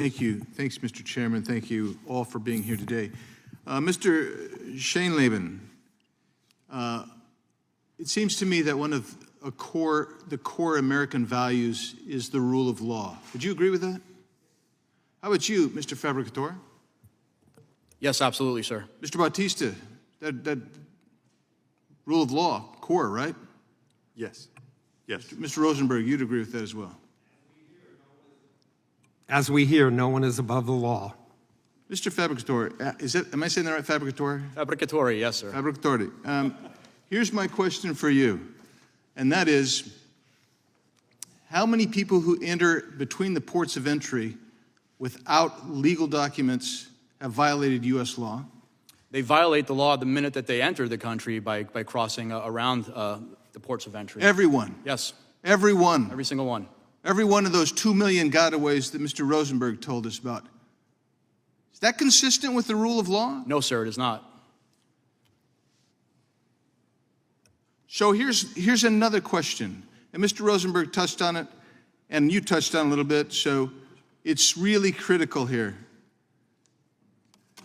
Thank you. Thanks, Mr. Chairman. Thank you all for being here today. Mr. Schoenleben, it seems to me that one of the core American values is the rule of law. Would you agree with that? How about you, Mr. Fabricatore? Yes, absolutely, sir. Mr. Bautista, that rule of law, core, right? Yes. Yes. Mr. Rosenberg, you'd agree with that as well. As we hear, no one is above the law. Mr. Fabricatore, am I saying that right, Fabricatore? Fabricatore, yes, sir. Fabricatore. Here's my question for you, and that is, how many people who enter between the ports of entry without legal documents have violated U.S. law? They violate the law the minute that they enter the country by crossing around the ports of entry. Everyone? Yes. Everyone? Every single one. Every one of those 2 million gotaways that Mr. Rosenberg told us about. Is that consistent with the rule of law? No, sir, it is not. So here's another question, and Mr. Rosenberg touched on it, and you touched on it a little bit, so it's really critical here.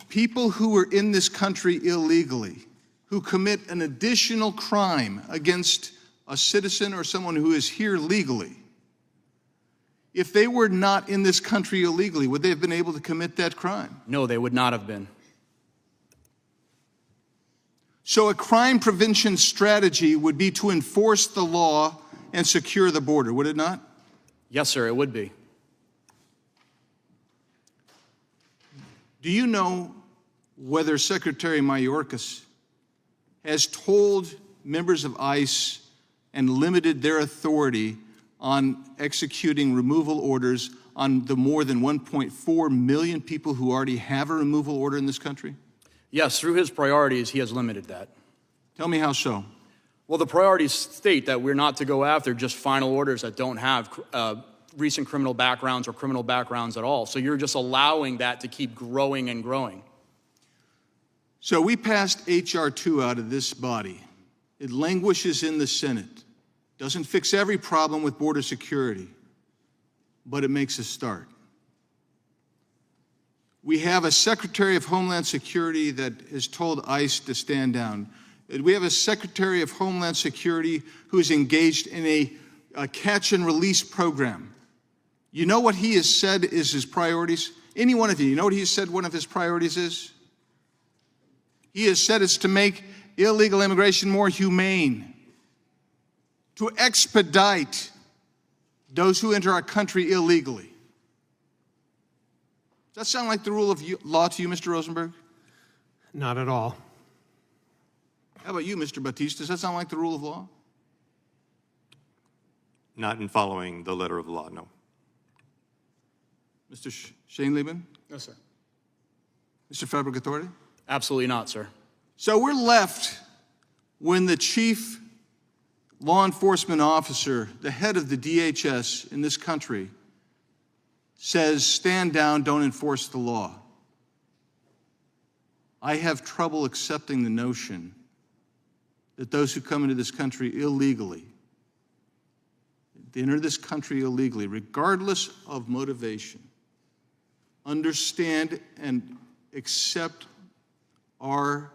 People who are in this country illegally, who commit an additional crime against a citizen or someone who is here legally, if they were not in this country illegally, would they have been able to commit that crime? No, they would not have been. So a crime prevention strategy would be to enforce the law and secure the border, would it not? Yes, sir, it would be. Do you know whether Secretary Mayorkas has told members of ICE and limited their authority on executing removal orders on the more than 1.4 million people who already have a removal order in this country? Yes, through his priorities, he has limited that. Tell me how so. Well, the priorities state that we're not to go after just final orders that don't have recent criminal backgrounds or criminal backgrounds at all. So you're just allowing that to keep growing and growing. So we passed H.R. 2 out of this body. It languishes in the Senate. Doesn't fix every problem with border security, but it makes a start. We have a Secretary of Homeland Security that has told ICE to stand down. We have a Secretary of Homeland Security who is engaged in a catch and release program. You know what he has said is his priorities? Any one of you know what he has said one of his priorities is? He has said it's to make illegal immigration more humane, to expedite those who enter our country illegally. Does that sound like the rule of law to you, Mr. Rosenberg? Not at all. How about you, Mr. Bautista? Does that sound like the rule of law? Not in following the letter of the law, no. Mr. Schoenleben? No, sir. Mr. Fabricatore? Absolutely not, sir. So we're left when the chief law enforcement officer, the head of the DHS in this country, says, stand down, don't enforce the law. I have trouble accepting the notion that those who come into this country illegally, they enter this country illegally, regardless of motivation, understand and accept our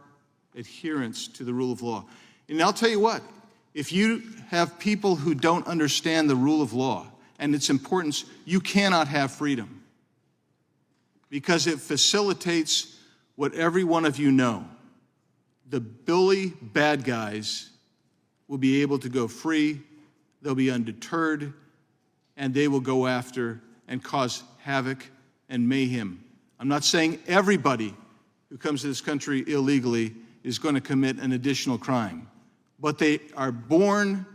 adherence to the rule of law. And I'll tell you what, if you have people who don't understand the rule of law and its importance, you cannot have freedom, because it facilitates what every one of you know. The bully bad guys will be able to go free, they'll be undeterred, and they will go after and cause havoc and mayhem. I'm not saying everybody who comes to this country illegally is going to commit an additional crime, but they are born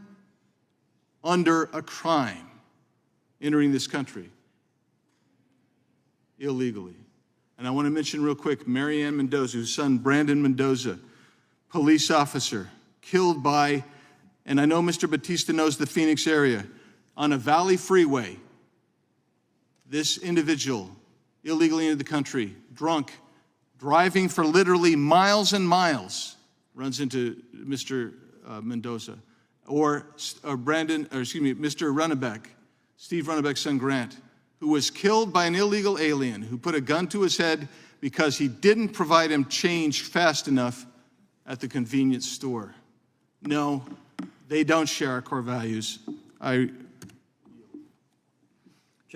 under a crime entering this country illegally. And I want to mention real quick, Marianne Mendoza, whose son Brandon Mendoza, police officer, killed by, and I know Mr. Batista knows the Phoenix area, on a valley freeway. This individual illegally into the country, drunk, driving for literally miles and miles, runs into Mr. Mendoza, or Mr. Runnebeck, Steve Runnebeck's son Grant, who was killed by an illegal alien who put a gun to his head because he didn't provide him change fast enough at the convenience store. No, they don't share our core values. I